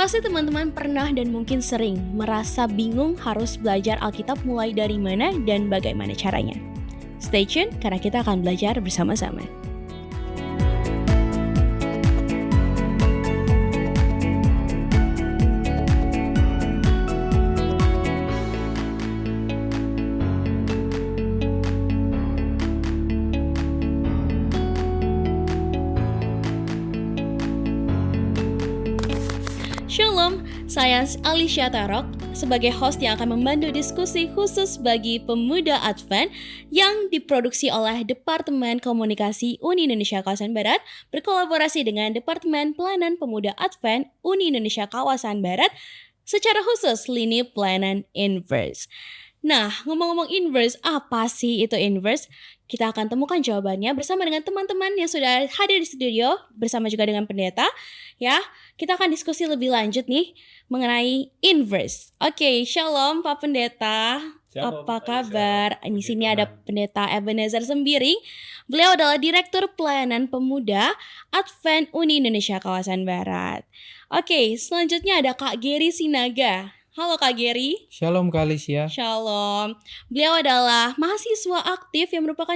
Pasti teman-teman pernah dan mungkin sering merasa bingung harus belajar Alkitab mulai dari mana dan bagaimana caranya. Stay tune karena kita akan belajar bersama-sama. Shalom, saya Alicia Tarok sebagai host yang akan membantu diskusi khusus bagi pemuda Advent yang diproduksi oleh Departemen Komunikasi Uni Indonesia Kawasan Barat berkolaborasi dengan Departemen Pelayanan Pemuda Advent Uni Indonesia Kawasan Barat secara khusus lini pelayanan Inverse. Nah, ngomong-ngomong Inverse, apa sih itu Inverse? Kita akan temukan jawabannya bersama dengan teman-teman yang sudah hadir di studio, bersama juga dengan pendeta. Ya, kita akan diskusi lebih lanjut nih mengenai Inverse. Oke, shalom Pak Pendeta. Apa kabar? Di sini ada Pendeta Ebenezer Sembiring. Beliau adalah Direktur Pelayanan Pemuda Advent Uni Indonesia Kawasan Barat. Oke, selanjutnya ada Kak Gary Sinaga. Halo Kak Gary. Shalom Kak Alicia. Shalom. Beliau adalah mahasiswa aktif yang merupakan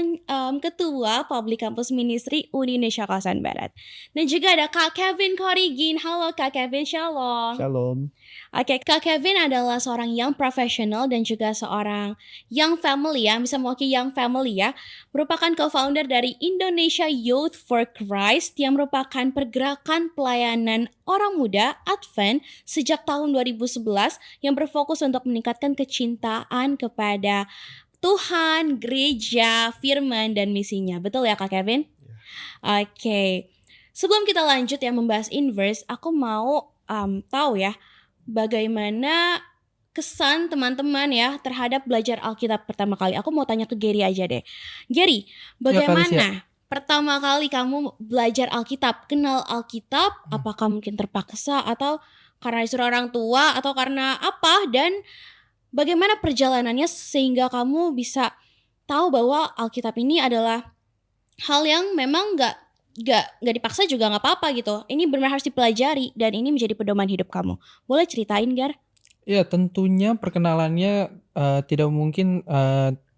Ketua Public Campus Ministry Uni Indonesia Kawasan Barat. Dan juga ada Kak Kevin Korigin. Halo Kak Kevin, shalom. Shalom. Oke, Kak Kevin adalah seorang young professional dan juga seorang young family ya, bisa mewakili young family ya. Merupakan co-founder dari Indonesia Youth for Christ yang merupakan pergerakan pelayanan orang muda Advent sejak tahun 2011 yang berfokus untuk meningkatkan kecintaan kepada Tuhan, gereja, firman, dan misinya. Betul ya Kak Kevin? Oke. Sebelum kita lanjut ya membahas Inverse, aku mau tahu ya bagaimana kesan teman-teman ya terhadap belajar Alkitab pertama kali. Aku mau tanya ke Gary aja deh. Gary, bagaimana pertama kali kamu belajar Alkitab, kenal Alkitab? Apakah mungkin terpaksa atau karena disuruh orang tua atau karena apa? Dan bagaimana perjalanannya sehingga kamu bisa tahu bahwa Alkitab ini adalah hal yang memang gak dipaksa juga gak apa-apa gitu. Ini benar harus dipelajari dan ini menjadi pedoman hidup kamu. Boleh ceritain Gar? Ya tentunya perkenalannya tidak mungkin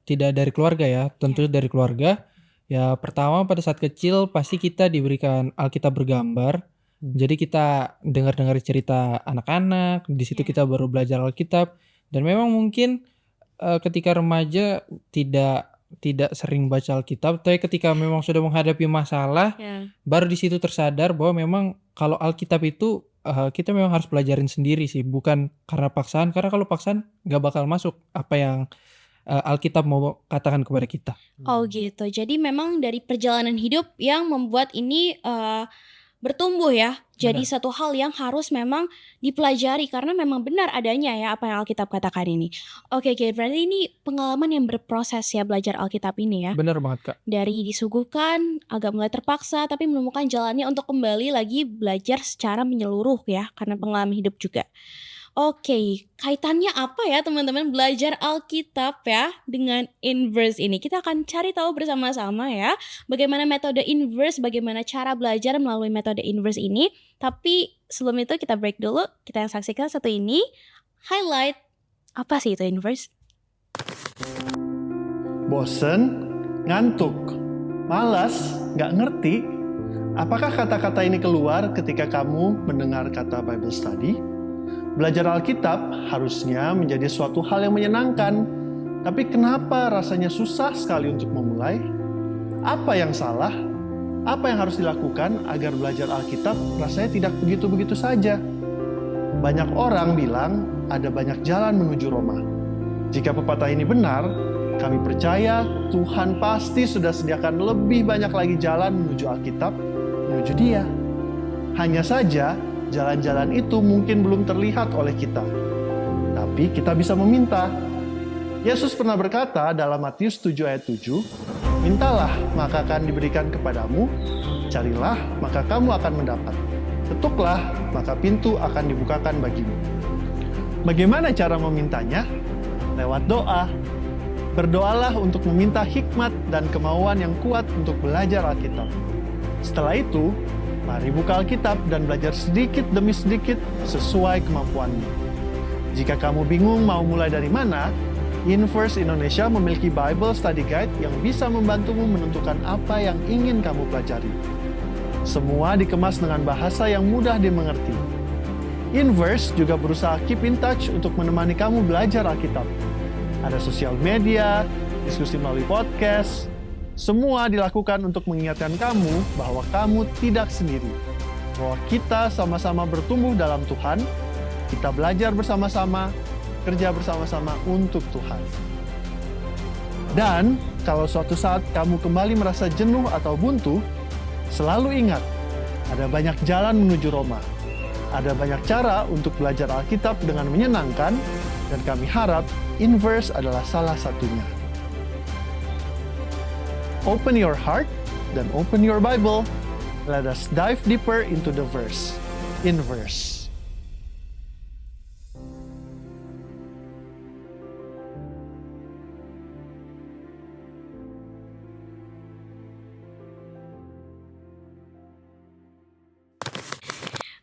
tidak dari keluarga ya. Tentu dari keluarga. Ya pertama pada saat kecil pasti kita diberikan Alkitab bergambar. Jadi kita dengar-dengar cerita anak-anak. Di situ kita baru belajar Alkitab. Dan memang mungkin ketika remaja tidak sering baca Alkitab, tapi ketika memang sudah menghadapi masalah, baru di situ tersadar bahwa memang kalau Alkitab itu kita memang harus pelajarin sendiri sih, bukan karena paksaan. Karena kalau paksaan nggak bakal masuk apa yang Alkitab mau katakan kepada kita. Oh gitu. Jadi memang dari perjalanan hidup yang membuat ini bertumbuh ya. Jadi satu hal yang harus memang dipelajari karena memang benar adanya ya apa yang Alkitab katakan ini. Oke, berarti ini pengalaman yang berproses ya belajar Alkitab ini ya. Benar banget Kak. Dari disuguhkan agak mulai terpaksa tapi menemukan jalannya untuk kembali lagi belajar secara menyeluruh ya karena pengalaman hidup juga. Oke, kaitannya apa ya teman-teman belajar Alkitab ya dengan Inverse ini? Kita akan cari tahu bersama-sama ya bagaimana metode Inverse, bagaimana cara belajar melalui metode Inverse ini. Tapi sebelum itu kita break dulu, kita yang saksikan satu ini, highlight apa sih itu Inverse? Bosen, ngantuk, malas, gak ngerti? Apakah kata-kata ini keluar ketika kamu mendengar kata Bible Study? Belajar Alkitab harusnya menjadi suatu hal yang menyenangkan. Tapi kenapa rasanya susah sekali untuk memulai? Apa yang salah? Apa yang harus dilakukan agar belajar Alkitab rasanya tidak begitu-begitu saja? Banyak orang bilang ada banyak jalan menuju Roma. Jika pepatah ini benar, kami percaya Tuhan pasti sudah sediakan lebih banyak lagi jalan menuju Alkitab, menuju Dia. Hanya saja, jalan-jalan itu mungkin belum terlihat oleh kita. Tapi kita bisa meminta. Yesus pernah berkata dalam Matius 7 ayat 7, "Mintalah, maka akan diberikan kepadamu. Carilah, maka kamu akan mendapat. Ketuklah, maka pintu akan dibukakan bagimu." Bagaimana cara memintanya? Lewat doa. Berdoalah untuk meminta hikmat dan kemauan yang kuat untuk belajar Alkitab. Setelah itu, Mari buka Alkitab dan belajar sedikit demi sedikit sesuai kemampuanmu. Jika kamu bingung mau mulai dari mana, Inverse Indonesia memiliki Bible Study Guide yang bisa membantumu menentukan apa yang ingin kamu pelajari. Semua dikemas dengan bahasa yang mudah dimengerti. Inverse juga berusaha keep in touch untuk menemani kamu belajar Alkitab. Ada sosial media, diskusi melalui podcast. Semua dilakukan untuk mengingatkan kamu bahwa kamu tidak sendiri. Bahwa kita sama-sama bertumbuh dalam Tuhan, kita belajar bersama-sama, kerja bersama-sama untuk Tuhan. Dan kalau suatu saat kamu kembali merasa jenuh atau buntu, selalu ingat, ada banyak jalan menuju Roma. Ada banyak cara untuk belajar Alkitab dengan menyenangkan, dan kami harap Inverse adalah salah satunya. Open your heart dan open your Bible. Let us dive deeper into the verse. Inverse.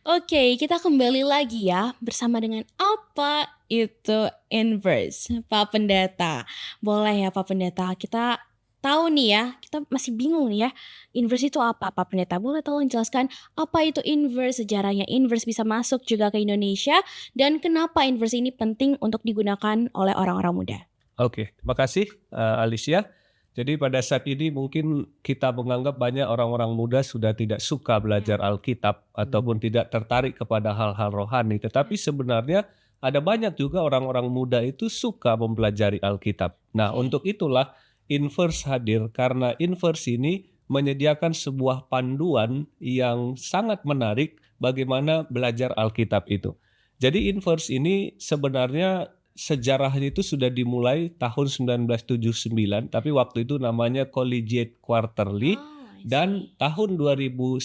Oke, kita kembali lagi ya bersama dengan apa itu inverse, Pak Pendeta. Boleh ya Pak Pendeta, kita tahu nih ya, kita masih bingung nih ya, inverse itu apa Pak Pendeta? Boleh tolong jelaskan apa itu inverse, sejarahnya inverse bisa masuk juga ke Indonesia, dan kenapa inverse ini penting untuk digunakan oleh orang-orang muda? Oke, terima kasih Alicia. Jadi pada saat ini mungkin kita menganggap banyak orang-orang muda sudah tidak suka belajar Alkitab ataupun tidak tertarik kepada hal-hal rohani. Tetapi sebenarnya ada banyak juga orang-orang muda itu suka mempelajari Alkitab. Nah, untuk itulah Inverse hadir, karena Inverse ini menyediakan sebuah panduan yang sangat menarik bagaimana belajar Alkitab itu. Jadi Inverse ini sebenarnya sejarahnya itu sudah dimulai tahun 1979, tapi waktu itu namanya Collegiate Quarterly, dan tahun 2019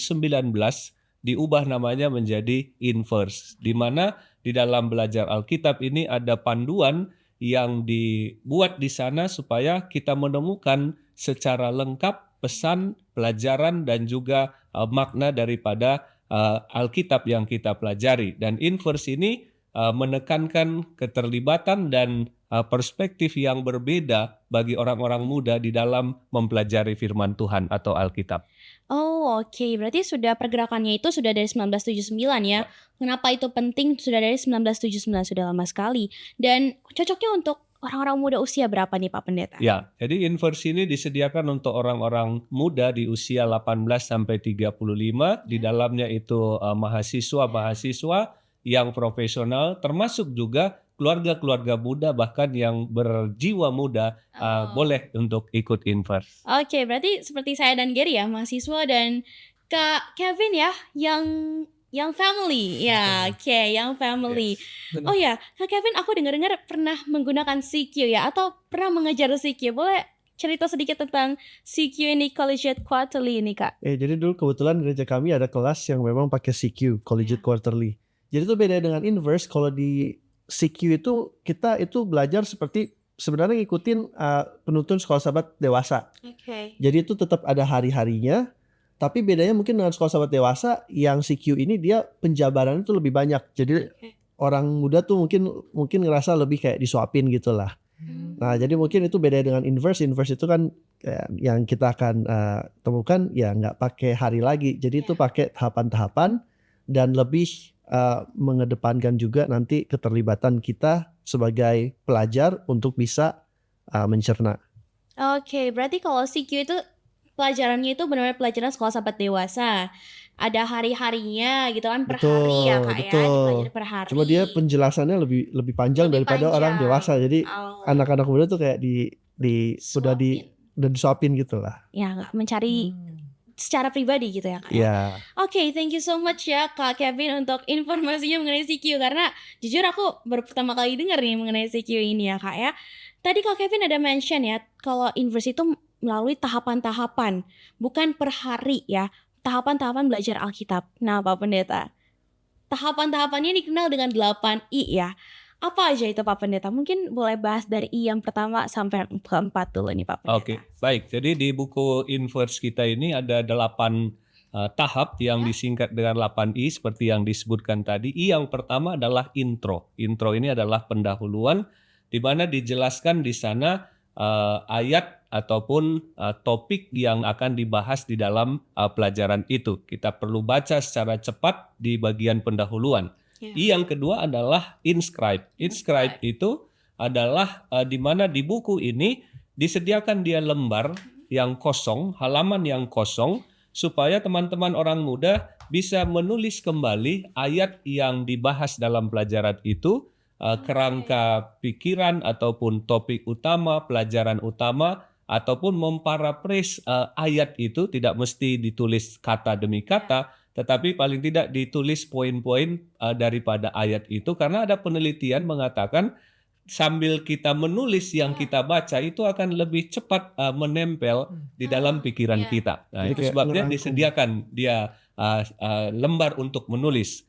diubah namanya menjadi Inverse, di mana di dalam belajar Alkitab ini ada panduan yang dibuat di sana supaya kita menemukan secara lengkap pesan, pelajaran, dan juga makna daripada Alkitab yang kita pelajari. Dan Inverse ini menekankan keterlibatan dan perspektif yang berbeda bagi orang-orang muda di dalam mempelajari firman Tuhan atau Alkitab. Oh oke, berarti sudah pergerakannya itu sudah dari 1979 ya. Kenapa itu penting? Sudah dari 1979, sudah lama sekali. Dan cocoknya untuk orang-orang muda usia berapa nih Pak Pendeta? Ya, jadi Inverse ini disediakan untuk orang-orang muda di usia 18 sampai 35. Di dalamnya itu mahasiswa yang profesional, termasuk juga keluarga-keluarga muda bahkan yang berjiwa muda boleh untuk ikut Inverse. Oke, berarti seperti saya dan Gary ya, mahasiswa, dan Kak Kevin ya, yang family. Ya, oke, yang family. Yes. Oh ya, Kak Kevin, aku dengar-dengar pernah menggunakan CQ ya, atau pernah mengajar CQ. Boleh cerita sedikit tentang CQ ini, Collegiate Quarterly ini, Kak? Jadi dulu kebetulan gereja kami ada kelas yang memang pakai CQ, Collegiate Quarterly. Jadi itu beda dengan Inverse. Kalau di CQ itu kita itu belajar seperti sebenarnya ngikutin penuntun sekolah sahabat dewasa. Oke. Jadi itu tetap ada hari-harinya, tapi bedanya mungkin dengan sekolah sahabat dewasa yang CQ ini dia penjabaran itu lebih banyak. Jadi orang muda tuh mungkin ngerasa lebih kayak disuapin gitu lah. Nah, jadi mungkin itu beda dengan Inverse. Inverse itu kan yang kita akan temukan ya nggak pakai hari lagi. Jadi itu pakai tahapan-tahapan dan lebih mengedepankan juga nanti keterlibatan kita sebagai pelajar untuk bisa mencerna. Oke, berarti kalau CQ itu pelajarannya itu benar-benar pelajaran sekolah sahabat dewasa. Ada hari-harinya gitu kan, per hari ya Kak ya, dipelajari per hari. Cuma dia penjelasannya lebih panjang daripada orang dewasa. Jadi anak-anak muda tuh kayak sudah disuapin gitu lah. Ya, nggak mencari secara pribadi gitu ya Kak. Iya. Oke, thank you so much ya Kak Kevin untuk informasinya mengenai CQ, karena jujur aku baru pertama kali dengar nih mengenai CQ ini ya Kak ya. Tadi Kak Kevin ada mention ya kalau Inverse itu melalui tahapan-tahapan, bukan per hari ya, tahapan-tahapan belajar Alkitab. Nah Pak Pendeta, tahapan-tahapannya dikenal dengan 8I ya. Apa aja itu Pak Pendeta? Mungkin boleh bahas dari I yang pertama sampai keempat dulu nih Pak Pendeta. Oke, baik. Jadi di buku Inverse kita ini ada 8 tahap yang disingkat dengan 8I seperti yang disebutkan tadi. I yang pertama adalah intro. Intro ini adalah pendahuluan di mana dijelaskan di sana ayat ataupun topik yang akan dibahas di dalam pelajaran itu. Kita perlu baca secara cepat di bagian pendahuluan. I yang kedua adalah inscribe. Inscribe itu adalah di mana di buku ini disediakan dia lembar yang kosong, halaman yang kosong, supaya teman-teman orang muda bisa menulis kembali ayat yang dibahas dalam pelajaran itu, kerangka pikiran ataupun topik utama, pelajaran utama, ataupun memparaphrase ayat itu. Tidak mesti ditulis kata demi kata, tetapi paling tidak ditulis poin-poin daripada ayat itu, karena ada penelitian mengatakan sambil kita menulis yang kita baca itu akan lebih cepat menempel di dalam pikiran kita. Nah, Jadi itu kayak sebabnya ngerangkum. disediakan dia lembar untuk menulis.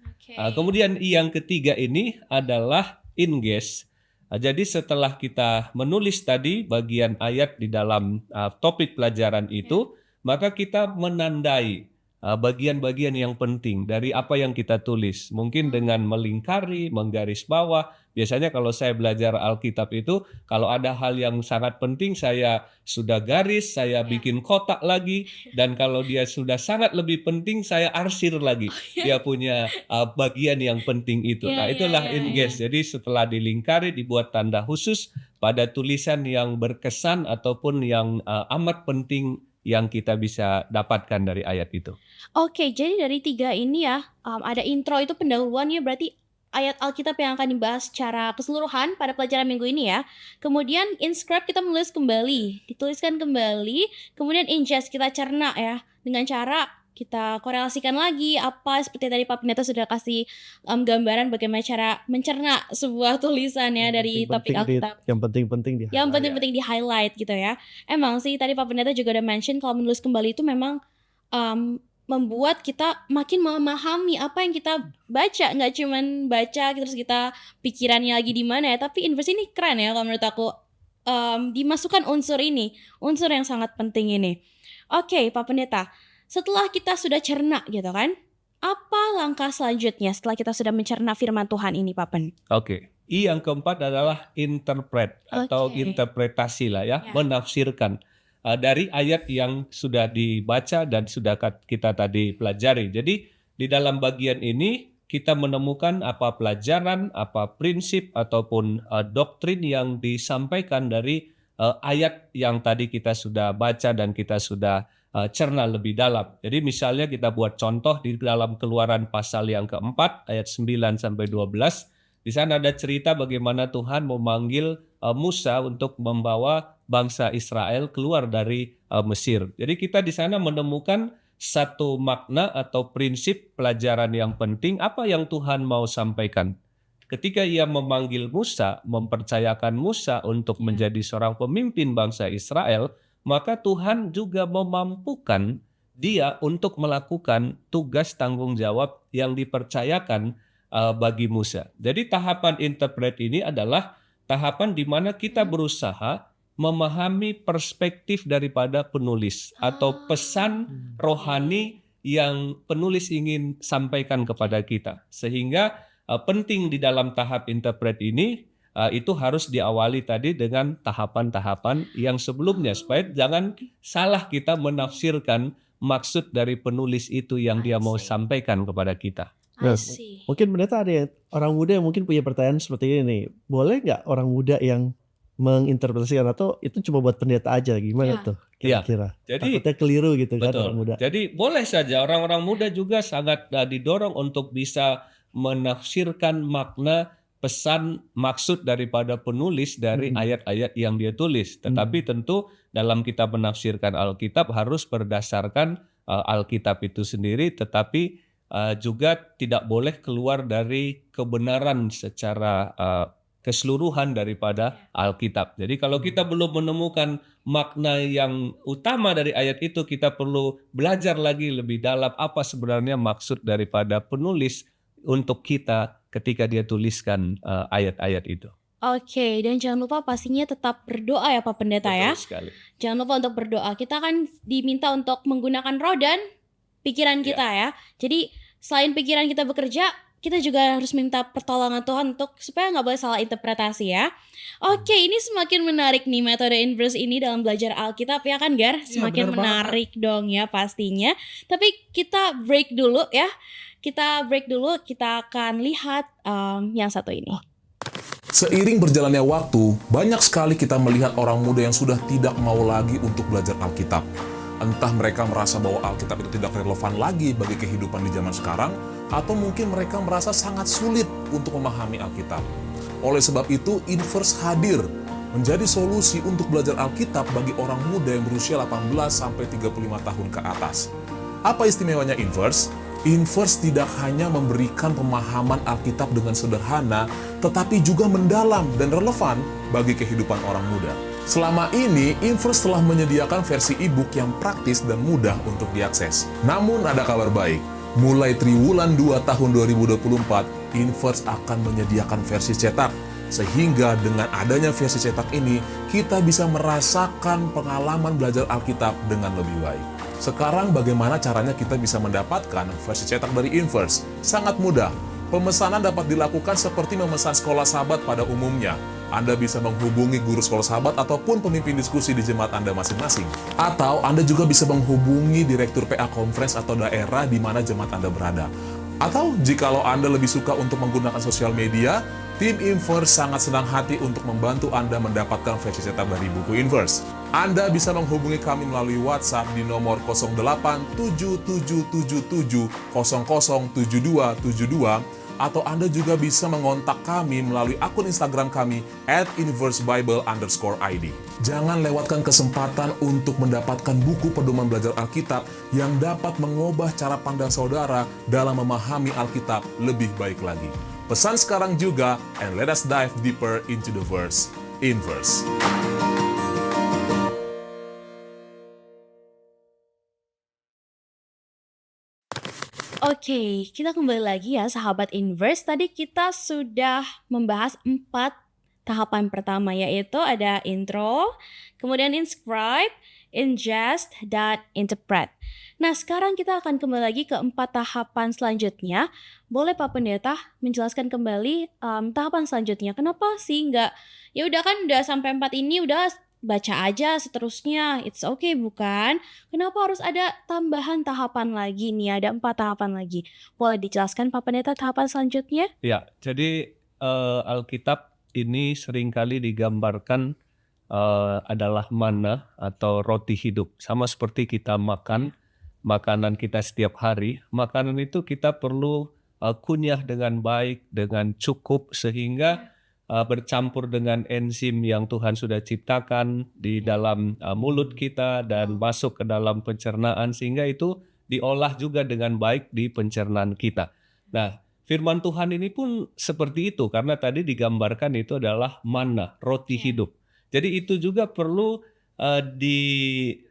Kemudian yang ketiga ini adalah engage. Jadi setelah kita menulis tadi bagian ayat di dalam topik pelajaran itu, maka kita menandai bagian-bagian yang penting dari apa yang kita tulis. Mungkin dengan melingkari, menggaris bawah. Biasanya kalau saya belajar Alkitab itu, kalau ada hal yang sangat penting, saya sudah garis, saya bikin kotak lagi. Dan kalau dia sudah sangat lebih penting, saya arsir lagi. Dia punya bagian yang penting itu. Nah, itulah engage. Jadi setelah dilingkari, dibuat tanda khusus pada tulisan yang berkesan ataupun yang amat penting yang kita bisa dapatkan dari ayat itu. Oke, jadi dari 3 ini ya, ada intro itu pendahuluannya, berarti ayat Alkitab yang akan dibahas secara keseluruhan pada pelajaran minggu ini ya. Kemudian inscribe kita menulis kembali, dituliskan kembali. Kemudian ingest kita cerna ya, dengan cara kita korelasikan lagi apa seperti tadi Pak Pendeta sudah kasih gambaran bagaimana cara mencerna sebuah tulisan ya dari topik Alkitab. Yang penting-penting di Yang penting-penting di highlight gitu ya. Emang sih tadi Pak Pendeta juga udah mention kalau menulis kembali itu memang membuat kita makin memahami apa yang kita baca, nggak cuman baca terus kita pikirannya lagi di mana ya, tapi invest ini keren ya kalau menurut aku, dimasukkan unsur ini, unsur yang sangat penting ini. Oke, Pak Pendeta, setelah kita sudah cerna gitu kan, apa langkah selanjutnya setelah kita sudah mencerna firman Tuhan ini, Pak Pen? Oke. I yang keempat adalah interpret atau interpretasi lah ya, menafsirkan dari ayat yang sudah dibaca dan sudah kita tadi pelajari. Jadi di dalam bagian ini kita menemukan apa pelajaran, apa prinsip ataupun doktrin yang disampaikan dari ayat yang tadi kita sudah baca dan kita sudah cerna lebih dalam. Jadi misalnya kita buat contoh di dalam Keluaran pasal yang keempat ayat 9 sampai 12. Di sana ada cerita bagaimana Tuhan memanggil Musa untuk membawa bangsa Israel keluar dari Mesir. Jadi kita di sana menemukan satu makna atau prinsip pelajaran yang penting apa yang Tuhan mau sampaikan. Ketika ia memanggil Musa, mempercayakan Musa untuk menjadi seorang pemimpin bangsa Israel, maka Tuhan juga memampukan dia untuk melakukan tugas tanggung jawab yang dipercayakan bagi Musa. Jadi tahapan interpret ini adalah tahapan di mana kita berusaha memahami perspektif daripada penulis atau pesan rohani yang penulis ingin sampaikan kepada kita. Sehingga penting di dalam tahap interpret ini itu harus diawali tadi dengan tahapan-tahapan yang sebelumnya supaya jangan salah kita menafsirkan maksud dari penulis itu yang dia mau sampaikan kepada kita. Nah, mungkin pendeta ada yang, orang muda yang mungkin punya pertanyaan seperti ini nih. Boleh nggak orang muda yang menginterpretasikan atau itu cuma buat pendeta aja? Gimana tuh kira-kira? Jadi takutnya keliru gitu kan betul. orang muda. Jadi boleh saja orang-orang muda juga sangat didorong untuk bisa menafsirkan makna pesan maksud daripada penulis dari ayat-ayat yang dia tulis. Tetapi tentu dalam kita menafsirkan Alkitab harus berdasarkan Alkitab itu sendiri, tetapi juga tidak boleh keluar dari kebenaran secara keseluruhan daripada Alkitab. Jadi kalau kita belum menemukan makna yang utama dari ayat itu, kita perlu belajar lagi lebih dalam apa sebenarnya maksud daripada penulis untuk kita ketika dia tuliskan ayat-ayat itu. Oke, dan jangan lupa pastinya tetap berdoa ya Pak Pendeta ya. Betul sekali. Jangan lupa untuk berdoa. Kita kan diminta untuk menggunakan roh dan pikiran kita ya. Jadi selain pikiran kita bekerja, kita juga harus minta pertolongan Tuhan untuk supaya nggak boleh salah interpretasi ya. Oke, ini semakin menarik nih metode inverse ini dalam belajar Alkitab ya kan Gar? Iya, Semakin benar banget, Kak. menarik dong ya pastinya. Tapi kita break dulu ya. Kita break dulu, kita akan lihat yang satu ini. Seiring berjalannya waktu, banyak sekali kita melihat orang muda yang sudah tidak mau lagi untuk belajar Alkitab. Entah mereka merasa bahwa Alkitab itu tidak relevan lagi bagi kehidupan di zaman sekarang, atau mungkin mereka merasa sangat sulit untuk memahami Alkitab. Oleh sebab itu, Inverse hadir menjadi solusi untuk belajar Alkitab bagi orang muda yang berusia 18 sampai 35 tahun ke atas. Apa istimewanya Inverse? Inverse tidak hanya memberikan pemahaman Alkitab dengan sederhana, tetapi juga mendalam dan relevan bagi kehidupan orang muda. Selama ini, Inverse telah menyediakan versi e-book yang praktis dan mudah untuk diakses. Namun ada kabar baik, mulai triwulan 2 tahun 2024, Inverse akan menyediakan versi cetak. Sehingga dengan adanya versi cetak ini, kita bisa merasakan pengalaman belajar Alkitab dengan lebih baik. Sekarang bagaimana caranya kita bisa mendapatkan versi cetak dari Inverse? Sangat mudah. Pemesanan dapat dilakukan seperti memesan sekolah sahabat pada umumnya. Anda bisa menghubungi guru sekolah sahabat ataupun pemimpin diskusi di jemaat Anda masing-masing. Atau Anda juga bisa menghubungi direktur PA Conference atau daerah di mana jemaat Anda berada. Atau jikalau Anda lebih suka untuk menggunakan sosial media, tim Inverse sangat senang hati untuk membantu Anda mendapatkan versi cetak dari buku Inverse. Anda bisa menghubungi kami melalui WhatsApp di nomor 087777007272 atau Anda juga bisa mengontak kami melalui akun Instagram kami @inversebible_id. Jangan lewatkan kesempatan untuk mendapatkan buku pedoman belajar Alkitab yang dapat mengubah cara pandang saudara dalam memahami Alkitab lebih baik lagi. Pesan sekarang juga, and let us dive deeper into the verse, Inverse. Oke, kita kembali lagi ya sahabat Inverse. Tadi kita sudah membahas 4 tahapan pertama, yaitu ada intro, kemudian inscribe, ingest, dan interpret. Nah, sekarang kita akan kembali lagi ke 4 tahapan selanjutnya. Boleh Pak Pendeta menjelaskan kembali tahapan selanjutnya? Kenapa sih nggak, ya udah kan udah sampai 4 ini udah baca aja seterusnya, it's okay bukan? Kenapa harus ada tambahan tahapan lagi nih, ada 4 tahapan lagi? Boleh dijelaskan Pak Pendeta tahapan selanjutnya? Ya, jadi Alkitab ini seringkali digambarkan adalah mana atau roti hidup. Sama seperti kita makan makanan kita setiap hari, makanan itu kita perlu kunyah dengan baik, dengan cukup, sehingga bercampur dengan enzim yang Tuhan sudah ciptakan di dalam mulut kita dan masuk ke dalam pencernaan, sehingga itu diolah juga dengan baik di pencernaan kita. Nah, firman Tuhan ini pun seperti itu, karena tadi digambarkan itu adalah manna, roti hidup. Jadi itu juga perlu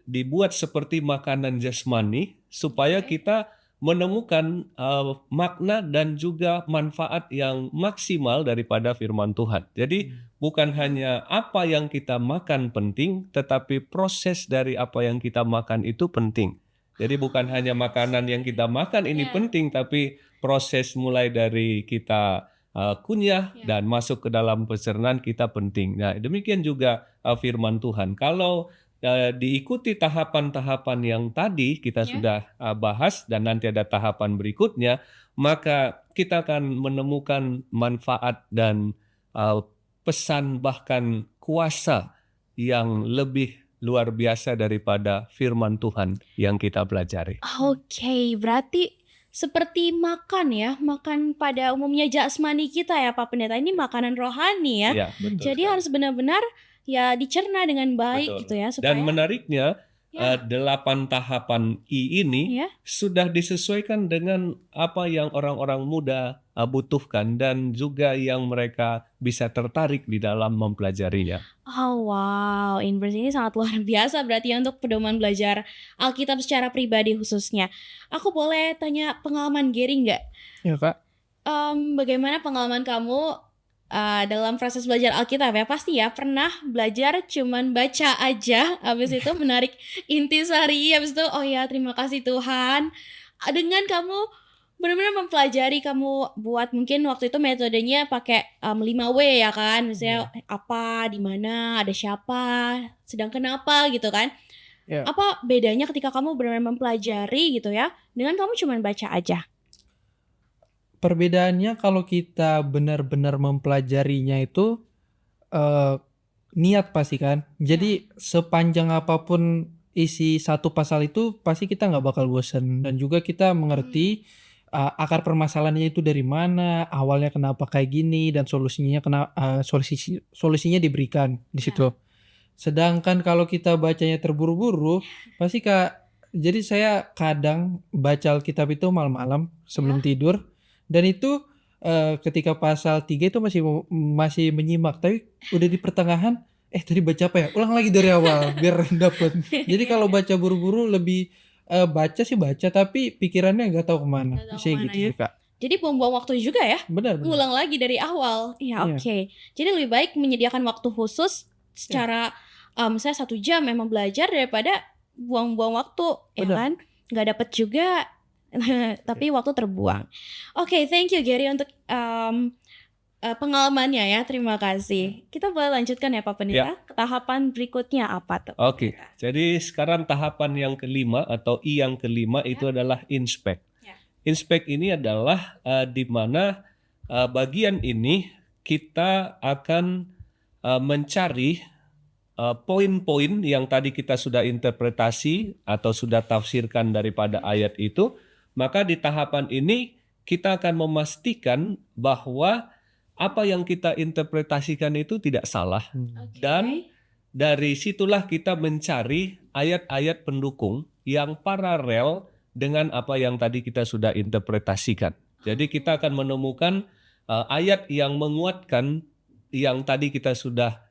dibuat seperti makanan jasmani supaya kita menemukan makna dan juga manfaat yang maksimal daripada firman Tuhan. Jadi bukan hanya apa yang kita makan penting, tetapi proses dari apa yang kita makan itu penting. Jadi bukan hanya makanan yang kita makan ini penting, tapi proses mulai dari kita kunyah dan masuk ke dalam pencernaan kita penting. Nah, demikian juga firman Tuhan. Kalau diikuti tahapan-tahapan yang tadi kita sudah bahas dan nanti ada tahapan berikutnya, maka kita akan menemukan manfaat dan pesan bahkan kuasa yang lebih luar biasa daripada firman Tuhan yang kita pelajari. Oke, berarti seperti makan ya, makan pada umumnya jasmani kita ya Pak Pendeta, ini makanan rohani ya. Ya, betul. Jadi harus benar-benar ya dicerna dengan baik Betul. gitu ya, supaya Dan menariknya 8 tahapan I ini sudah disesuaikan dengan apa yang orang-orang muda butuhkan dan juga yang mereka bisa tertarik di dalam mempelajarinya. Oh wow, Inverse ini sangat luar biasa berarti ya untuk pedoman belajar Alkitab secara pribadi khususnya. Aku boleh tanya pengalaman Gary nggak? Ya Kak. Bagaimana pengalaman kamu dalam proses belajar Alkitab ya? Pasti ya pernah belajar cuman baca aja, habis itu menarik intisari, habis itu oh ya terima kasih Tuhan, dengan kamu benar-benar mempelajari, kamu buat mungkin waktu itu metodenya pakai 5W ya kan, misalnya apa, di mana, ada siapa, sedang kenapa gitu kan. Ya. Apa bedanya ketika kamu benar-benar mempelajari gitu ya, dengan kamu cuman baca aja? Perbedaannya kalau kita benar-benar mempelajarinya itu niat pasti kan. Jadi sepanjang apapun isi satu pasal itu pasti kita nggak bakal bosan, dan juga kita mengerti akar permasalahannya itu dari mana, awalnya kenapa kayak gini, dan solusinya diberikan di situ. Sedangkan kalau kita bacanya terburu-buru, pasti jadi saya kadang baca Alkitab itu malam-malam sebelum tidur, dan itu ketika pasal 3 itu masih menyimak, tapi udah di pertengahan tadi baca apa ya? Ulang lagi dari awal biar dapet. Jadi kalau baca buru-buru lebih baca sih baca, tapi pikirannya nggak tahu kemana. Nggak tahu Sih kemana gitu ya. sih, Kak. Jadi buang-buang waktu juga ya, Benar. ngulang lagi dari awal. Iya, Iya. oke. Jadi lebih baik menyediakan waktu khusus secara misalnya 1 jam memang belajar daripada buang-buang waktu, ya Benar. kan? Nggak dapet juga, tapi waktu terbuang. Oke, thank you Gary untuk pengalamannya ya, terima kasih. Kita boleh lanjutkan ya Pak Pendeta, ke tahapan berikutnya apa tuh? Oke, jadi sekarang tahapan yang kelima atau I yang kelima itu adalah inspect. Ya. Inspect ini adalah di mana bagian ini kita akan mencari poin-poin yang tadi kita sudah interpretasi atau sudah tafsirkan daripada ayat itu. Maka di tahapan ini kita akan memastikan bahwa apa yang kita interpretasikan itu tidak salah. Oke. Dan dari situlah kita mencari ayat-ayat pendukung yang paralel dengan apa yang tadi kita sudah interpretasikan. Jadi kita akan menemukan ayat yang menguatkan yang tadi kita sudah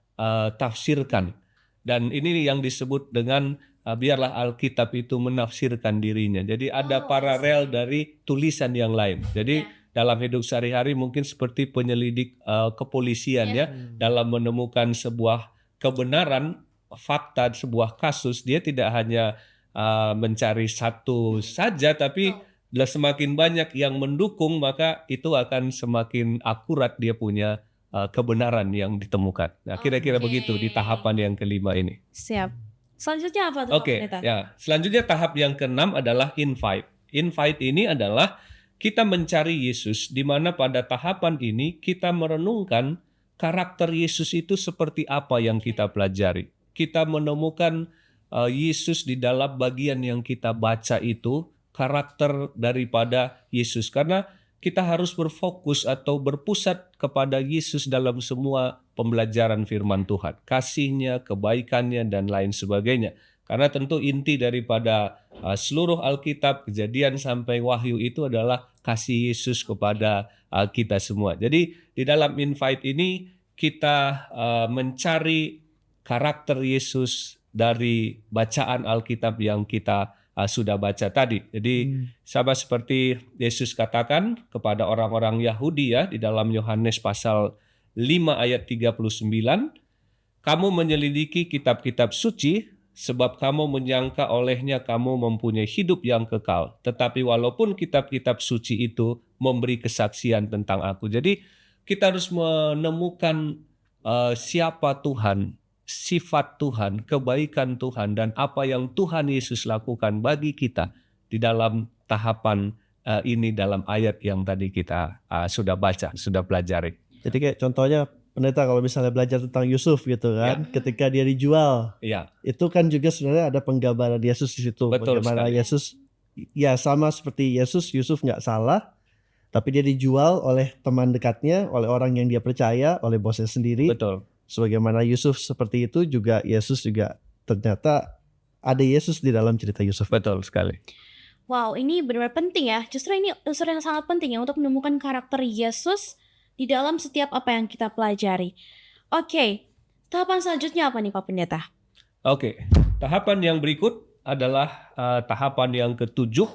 tafsirkan. Dan ini yang disebut dengan biarlah Alkitab itu menafsirkan dirinya. Jadi ada paralel dari tulisan yang lain. Jadi dalam hidup sehari-hari mungkin seperti penyelidik kepolisian ya, dalam menemukan sebuah kebenaran, fakta, sebuah kasus, dia tidak hanya mencari satu saja, tapi semakin banyak yang mendukung, maka itu akan semakin akurat dia punya kebenaran yang ditemukan. Nah, kira-kira begitu di tahapan yang kelima ini. Siap. Selanjutnya apa tuh Pak Oke, Pendeta? ya. Selanjutnya tahap yang keenam adalah invite. Invite ini adalah kita mencari Yesus, di mana pada tahapan ini kita merenungkan karakter Yesus itu seperti apa yang kita pelajari. Kita menemukan Yesus di dalam bagian yang kita baca itu, karakter daripada Yesus. Karena kita harus berfokus atau berpusat kepada Yesus dalam semua pembelajaran firman Tuhan. Kasihnya, kebaikannya, dan lain sebagainya. Karena tentu inti daripada seluruh Alkitab, Kejadian sampai Wahyu itu adalah kasih Yesus kepada kita semua. Jadi di dalam invite ini kita mencari karakter Yesus dari bacaan Alkitab yang kita sudah baca tadi. Jadi sama seperti Yesus katakan kepada orang-orang Yahudi ya di dalam Yohanes pasal 5 ayat 39, kamu menyelidiki kitab-kitab suci sebab kamu menyangka olehnya kamu mempunyai hidup yang kekal. Tetapi walaupun kitab-kitab suci itu memberi kesaksian tentang aku. Jadi kita harus menemukan siapa Tuhan, sifat Tuhan, kebaikan Tuhan, dan apa yang Tuhan Yesus lakukan bagi kita di dalam tahapan ini dalam ayat yang tadi kita sudah baca, sudah pelajari. Jadi kayak contohnya pendeta kalau misalnya belajar tentang Yusuf gitu kan, ketika dia dijual, itu kan juga sebenarnya ada penggambaran Yesus di situ. Betul bagaimana sekali. Yesus, ya sama seperti Yesus, Yusuf nggak salah, tapi dia dijual oleh teman dekatnya, oleh orang yang dia percaya, oleh bosnya sendiri. Betul. Sebagaimana Yusuf seperti itu juga Yesus juga ternyata ada Yesus di dalam cerita Yusuf. Betul sekali. Wow, ini benar-benar penting ya. Justru ini unsur yang sangat penting ya untuk menemukan karakter Yesus di dalam setiap apa yang kita pelajari. Oke, tahapan selanjutnya apa nih Pak Pendeta? Oke, tahapan yang berikut adalah tahapan yang ketujuh.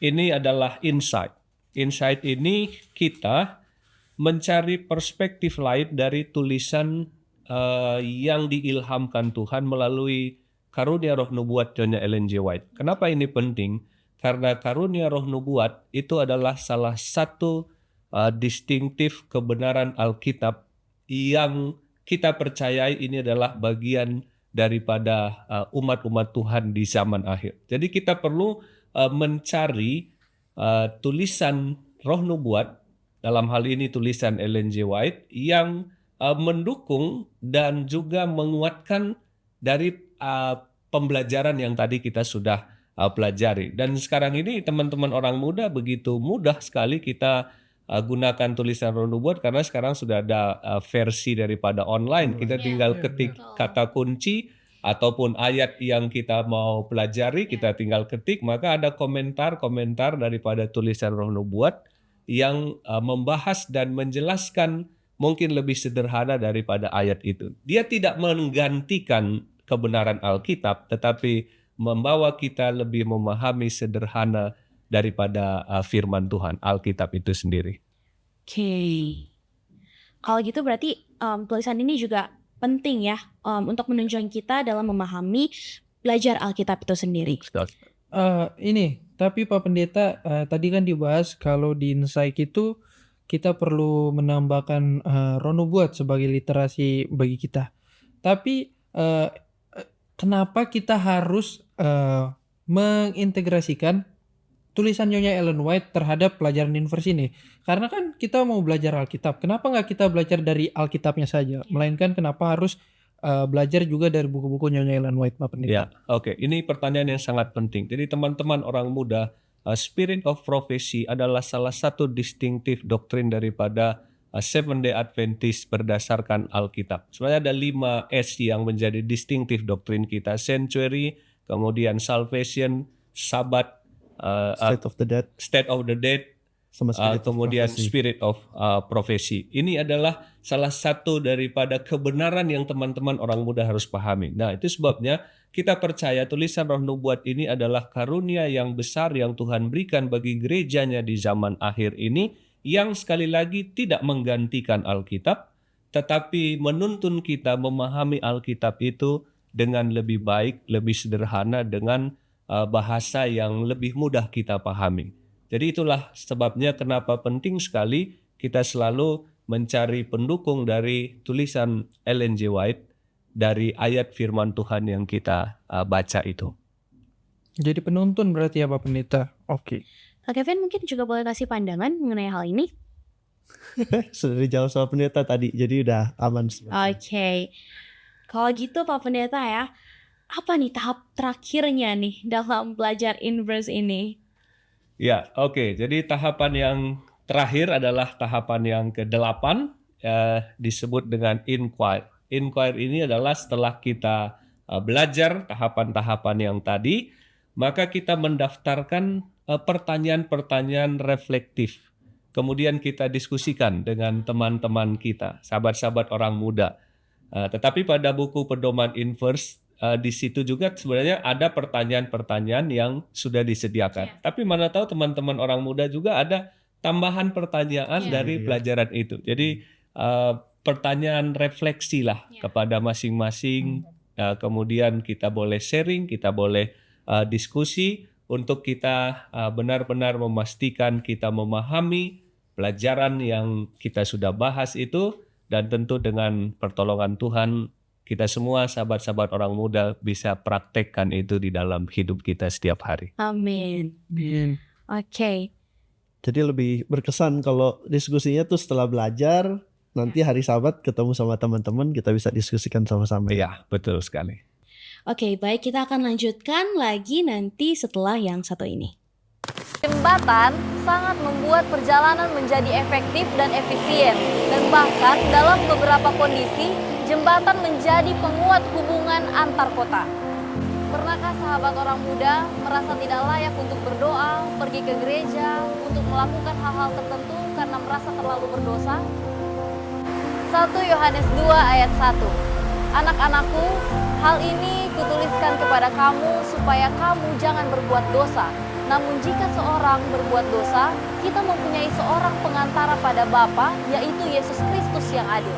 Ini adalah insight. Insight ini kita mencari perspektif lain dari tulisan yang diilhamkan Tuhan melalui karunia roh nubuat John Ellen G. White. Kenapa ini penting? karena karunia roh nubuat itu adalah salah satu distintif kebenaran Alkitab yang kita percayai ini adalah bagian daripada umat-umat Tuhan di zaman akhir. Jadi kita perlu mencari tulisan roh nubuat, dalam hal ini tulisan Ellen G. White, yang mendukung dan juga menguatkan dari pembelajaran yang tadi kita sudah pelajari. Dan sekarang ini teman-teman orang muda begitu mudah sekali kita gunakan tulisan roh nubuat karena sekarang sudah ada versi daripada online. Kita tinggal ketik kata kunci ataupun ayat yang kita mau pelajari, kita tinggal ketik, maka ada komentar-komentar daripada tulisan roh nubuat yang membahas dan menjelaskan mungkin lebih sederhana daripada ayat itu. Dia tidak menggantikan kebenaran Alkitab, tetapi membawa kita lebih memahami sederhana daripada firman Tuhan, Alkitab itu sendiri. Oke. Kalau gitu berarti tulisan ini juga penting ya untuk menunjang kita dalam memahami belajar Alkitab itu sendiri. Tapi Pak Pendeta, tadi kan dibahas kalau di Insight itu kita perlu menambahkan roh nubuat sebagai literasi bagi kita. Tapi kenapa kita harus mengintegrasikan tulisan Nyonya Ellen White terhadap pelajaran Inverse ini? Karena kan kita mau belajar Alkitab, kenapa nggak kita belajar dari Alkitabnya saja? Melainkan kenapa harus belajar juga dari buku-buku Nyonya Ellen White, Pak Pendeta? Ya, oke. Ini pertanyaan yang sangat penting. Jadi teman-teman orang muda, Spirit of Prophecy adalah salah satu distinctive doktrin daripada Seventh Day Adventist berdasarkan Alkitab. Sebenarnya ada 5 S yang menjadi distinctive doktrin kita. Sanctuary, kemudian Salvation, Sabat, State of the Dead, sama Spirit of kemudian Prophecy. Spirit of Prophecy. Ini adalah salah satu daripada kebenaran yang teman-teman orang muda harus pahami. Nah, itu sebabnya kita percaya tulisan roh nubuat ini adalah karunia yang besar yang Tuhan berikan bagi gerejanya di zaman akhir ini, yang sekali lagi tidak menggantikan Alkitab, tetapi menuntun kita memahami Alkitab itu dengan lebih baik, lebih sederhana, dengan bahasa yang lebih mudah kita pahami. Jadi itulah sebabnya kenapa penting sekali kita selalu mencari pendukung dari tulisan Ellen G. White dari ayat firman Tuhan yang kita baca itu. Jadi penuntun berarti ya Pak Pendeta? Oke. Kak Kevin mungkin juga boleh kasih pandangan mengenai hal ini. Sudah dijawab sama pendeta tadi, jadi udah aman. Oke. Kalau gitu Pak Pendeta ya, apa nih tahap terakhirnya nih dalam belajar Inverse ini? Ya, oke. Jadi tahapan yang terakhir adalah tahapan yang ke-8, disebut dengan inquire. Inquire ini adalah setelah kita belajar tahapan-tahapan yang tadi, maka kita mendaftarkan pertanyaan-pertanyaan reflektif. Kemudian kita diskusikan dengan teman-teman kita, sahabat-sahabat orang muda. Tetapi pada buku Pedoman Inverse, di situ juga sebenarnya ada pertanyaan-pertanyaan yang sudah disediakan. Tapi mana tahu teman-teman orang muda juga ada tambahan pertanyaan dari pelajaran itu. Jadi pertanyaan refleksi lah kepada masing-masing. Kemudian kita boleh sharing, kita boleh diskusi untuk kita benar-benar memastikan kita memahami pelajaran yang kita sudah bahas itu, dan tentu dengan pertolongan Tuhan kita semua sahabat-sahabat orang muda bisa praktekkan itu di dalam hidup kita setiap hari. Amin. Oke. Jadi lebih berkesan kalau diskusinya tuh setelah belajar, nanti hari Sabat ketemu sama teman-teman, kita bisa diskusikan sama-sama. Iya, betul sekali. Oke, baik, kita akan lanjutkan lagi nanti setelah yang satu ini. Jembatan sangat membuat perjalanan menjadi efektif dan efisien, dan bahkan dalam beberapa kondisi jembatan menjadi penguat hubungan antar kota. Pernahkah sahabat orang muda merasa tidak layak untuk berdoa, pergi ke gereja, untuk melakukan hal-hal tertentu karena merasa terlalu berdosa? 1 Yohanes 2 ayat 1. Anak-anakku, hal ini kutuliskan kepada kamu supaya kamu jangan berbuat dosa. Namun jika seorang berbuat dosa, kita mempunyai seorang pengantara pada Bapa, yaitu Yesus Kristus yang adil.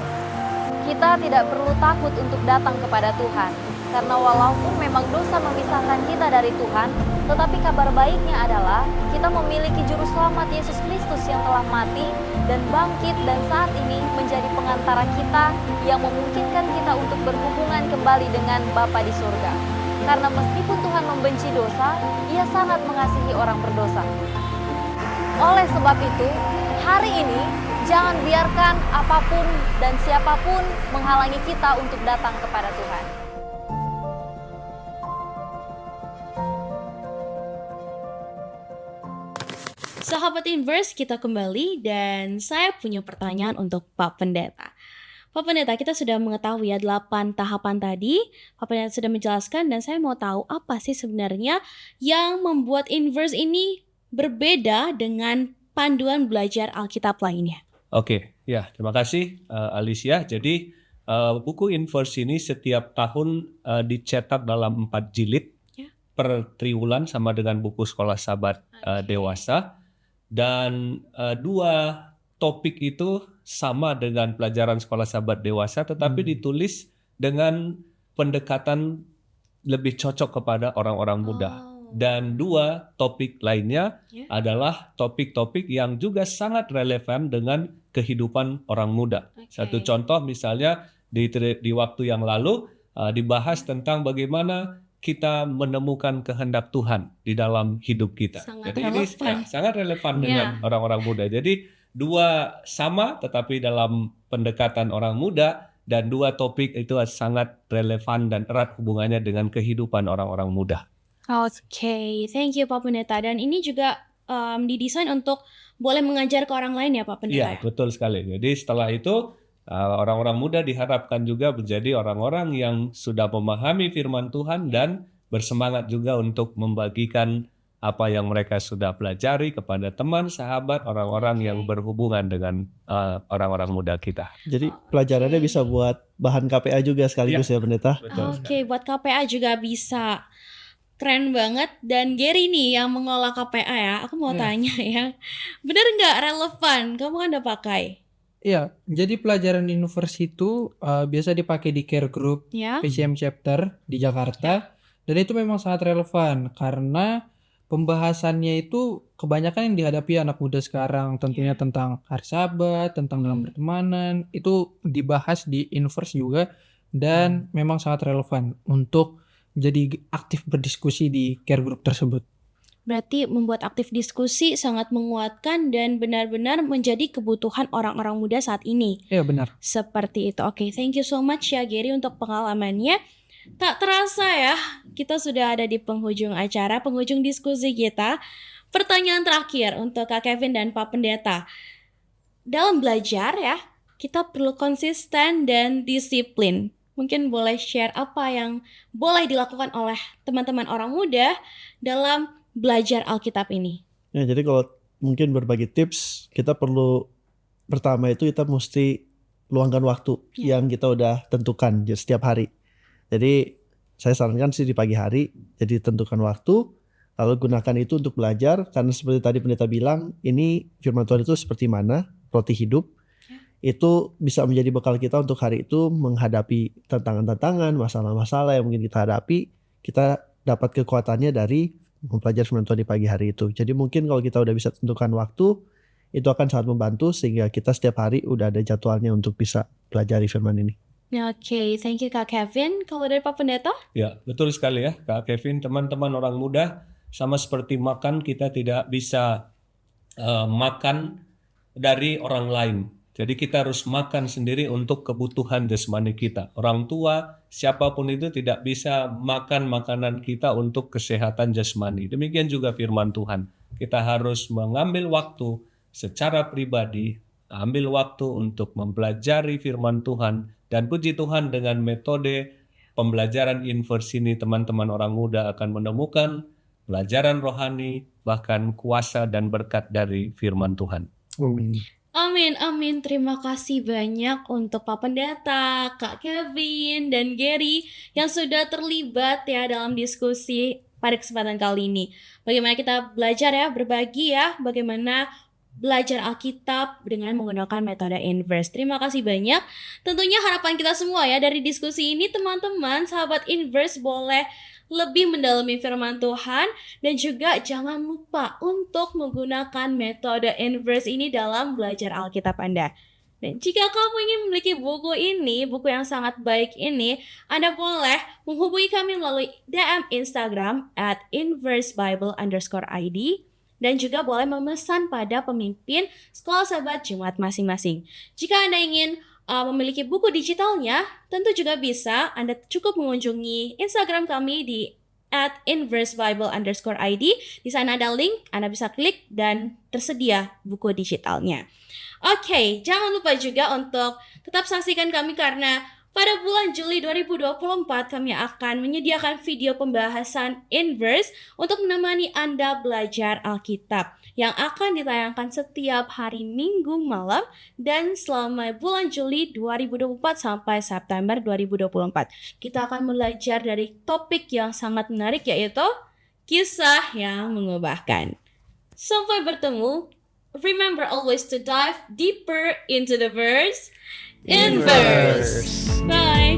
Kita tidak perlu takut untuk datang kepada Tuhan, karena walaupun memang dosa memisahkan kita dari Tuhan, Tetapi kabar baiknya adalah kita memiliki juru selamat Yesus Kristus yang telah mati dan bangkit dan saat ini menjadi pengantara kita yang memungkinkan kita untuk berhubungan kembali dengan Bapa di surga. Karena meskipun Tuhan membenci dosa, Ia sangat mengasihi orang berdosa. Oleh sebab itu, hari ini jangan biarkan apapun dan siapapun menghalangi kita untuk datang kepada Tuhan. Sahabat Inverse, kita kembali dan saya punya pertanyaan untuk Pak Pendeta. Pak Pendeta, kita sudah mengetahui ya 8 tahapan tadi. Pak Pendeta sudah menjelaskan dan saya mau tahu apa sih sebenarnya yang membuat Inverse ini berbeda dengan panduan belajar Alkitab lainnya. Oke, ya terima kasih Alicia. Jadi buku Inverse ini setiap tahun dicetak dalam 4 jilid Ya. per triwulan sama dengan buku Sekolah Sabat Dewasa. Dan 2 topik itu sama dengan pelajaran Sekolah Sabat Dewasa, tetapi ditulis dengan pendekatan lebih cocok kepada orang-orang muda. Dan 2 topik lainnya Ya. adalah topik-topik yang juga sangat relevan dengan kehidupan orang muda. Oke. Satu contoh misalnya di waktu yang lalu dibahas tentang bagaimana kita menemukan kehendak Tuhan di dalam hidup kita. Sangat Jadi ini relevan. sangat relevan Ya. dengan orang-orang muda. Jadi 2 sama tetapi dalam pendekatan orang muda, dan 2 topik itu sangat relevan dan erat hubungannya dengan kehidupan orang-orang muda. Oke, thank you Pak Pendeta. Dan ini juga didesain untuk boleh mengajar ke orang lain ya Pak Pendeta? Iya, betul sekali. Jadi setelah itu orang-orang muda diharapkan juga menjadi orang-orang yang sudah memahami firman Tuhan dan bersemangat juga untuk membagikan apa yang mereka sudah pelajari kepada teman, sahabat, orang-orang yang berhubungan dengan orang-orang muda kita. Jadi pelajarannya bisa buat bahan KPA juga sekaligus ya Pendeta. Betul. Oke, buat KPA juga bisa. Keren banget. Dan Gary nih yang mengelola KPA ya, aku mau tanya ya, bener nggak relevan? Kamu kan udah pakai Iya, jadi pelajaran Inverse itu biasa dipakai di care group ya? PCM chapter di Jakarta, dan itu memang sangat relevan karena pembahasannya itu kebanyakan yang dihadapi anak muda sekarang, tentunya tentang hari Sabat, tentang dalam pertemanan, itu dibahas di Inverse juga, dan memang sangat relevan untuk jadi aktif berdiskusi di care group tersebut. Berarti membuat aktif diskusi sangat menguatkan dan benar-benar menjadi kebutuhan orang-orang muda saat ini. Iya benar. Seperti itu. Oke, thank you so much ya Gary untuk pengalamannya. Tak terasa ya, kita sudah ada di penghujung acara, penghujung diskusi kita. Pertanyaan terakhir untuk Kak Kevin dan Pak Pendeta. Dalam belajar ya, kita perlu konsisten dan disiplin. Mungkin boleh share apa yang boleh dilakukan oleh teman-teman orang muda dalam belajar Alkitab ini. Ya, jadi kalau mungkin berbagi tips, kita perlu pertama itu kita mesti luangkan waktu yang kita udah tentukan setiap hari. Jadi saya sarankan sih di pagi hari, jadi tentukan waktu, lalu gunakan itu untuk belajar, karena seperti tadi pendeta bilang, ini firman Tuhan itu seperti mana, roti hidup, itu bisa menjadi bekal kita untuk hari itu menghadapi tantangan-tantangan, masalah-masalah yang mungkin kita hadapi, kita dapat kekuatannya dari mempelajari firman Tuhan di pagi hari itu. Jadi mungkin kalau kita udah bisa tentukan waktu, itu akan sangat membantu sehingga kita setiap hari udah ada jadwalnya untuk bisa pelajari firman ini. Oke, thank you Kak Kevin. Kalau dari Pak Pendeta? Ya, betul sekali ya Kak Kevin. Teman-teman orang muda, sama seperti makan, kita tidak bisa makan dari orang lain. Jadi kita harus makan sendiri untuk kebutuhan jasmani kita. Orang tua, siapapun itu tidak bisa makan makanan kita untuk kesehatan jasmani. Demikian juga firman Tuhan. Kita harus mengambil waktu secara pribadi, ambil waktu untuk mempelajari firman Tuhan. Dan puji Tuhan dengan metode pembelajaran Inverse ini, teman-teman orang muda akan menemukan pelajaran rohani, bahkan kuasa dan berkat dari firman Tuhan. Amin, amin. Terima kasih banyak untuk Pak Pendeta, Kak Kevin, dan Gary yang sudah terlibat ya dalam diskusi pada kesempatan kali ini. Bagaimana kita belajar ya, berbagi ya, bagaimana belajar Alkitab dengan menggunakan metode Inverse. Terima kasih banyak. Tentunya harapan kita semua ya dari diskusi ini, teman-teman, sahabat Inverse boleh lebih mendalami firman Tuhan, dan juga jangan lupa untuk menggunakan metode inverse ini dalam belajar Alkitab Anda. Dan jika kamu ingin memiliki buku ini, buku yang sangat baik ini, Anda boleh menghubungi kami melalui DM Instagram @inversebible_id, dan juga boleh memesan pada pemimpin Sekolah Sahabat Jumat masing-masing. Jika Anda ingin memiliki buku digitalnya, tentu juga bisa. Anda cukup mengunjungi Instagram kami di @inversebible_id. Di sana ada link, Anda bisa klik dan tersedia buku digitalnya. Oke, jangan lupa juga untuk tetap saksikan kami karena pada bulan Juli 2024 kami akan menyediakan video pembahasan inverse untuk menemani Anda belajar Alkitab yang akan ditayangkan setiap hari Minggu malam dan selama bulan Juli 2024 sampai September 2024. Kita akan belajar dari topik yang sangat menarik, yaitu kisah yang mengubahkan. Sampai bertemu. Remember always to dive deeper into the verse. Inverse. Bye.